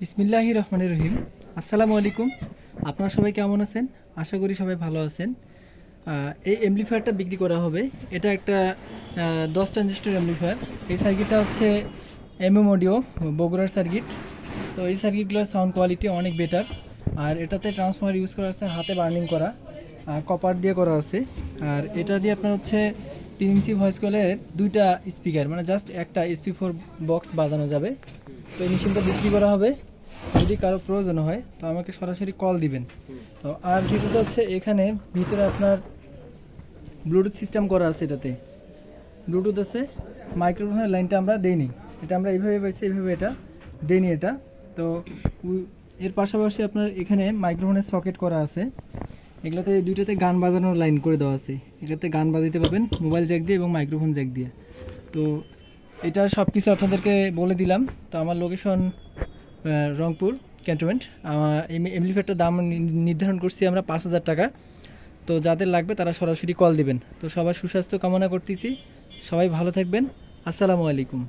বিসমিল্লাহির রহমানির রহিম। আসসালামু আলাইকুম। আপনারা সবাই কেমন আছেন? আশা করি সবাই ভালো আছেন। এই অ্যাম্পলিফায়ারটা বিক্রি করা হবে। এটা একটা 10 ট্রানজিস্টর অ্যাম্পলিফায়ার। এই সার্কিটটা হচ্ছে এমএম অডিও বগুড়ার সার্কিট। তো এই সার্কিটগুলোর সাউন্ড কোয়ালিটি অনেক বেটার। আর এটাতে ট্রান্সফর্মার ইউজ করা আছে, হাতে বার্নিং করা, কপার দিয়ে করা আছে। আর এটা দিয়ে আপনার হচ্ছে 3 ইঞ্চি ভয়েস কলের দুইটা স্পিকার, মানে জাস্ট একটা SP4 বক্স বাজানো যাবে। তো এই মেশিনটা বিক্রি করা হবে। যদি কারো প্রয়োজন হয় তো আমাকে সরাসরি কল দিবেন। তো আর ভিতরে হচ্ছে এখানে ভিতরে আপনার ব্লুটুথ সিস্টেম করা আছে। এটাতে ব্লুটুথ আছে, মাইক্রোফোনের লাইনটা আমরা দেইনি, এটা আমরা এইভাবে পাইছি, এইভাবে এটা দেইনি এটা। তো এর পাশাপাশি আপনার এখানে মাইক্রোফোনের সকেট করা আছে। এগুলোতে দুইটাতে গান বাজানোর লাইন করে দেওয়া আছে। এটাতে গান বাজাতে পারবেন মোবাইল জ্যাক দিয়ে এবং মাইক্রোফোন জ্যাক দিয়ে। তো এটা সব কিছু আপনাদেরকে বলে দিলাম। তো আমার লোকেশন রংপুর ক্যান্টনমেন্ট। আমার এমপ্লিফায়ারটার দাম নির্ধারণ করছি আমরা 5,000 টাকা। তো যাদের লাগবে তারা সরাসরি কল দিবেন। তো সবার সুস্বাস্থ্য কামনা করতেছি। সবাই ভালো থাকবেন। আসসালামু আলাইকুম।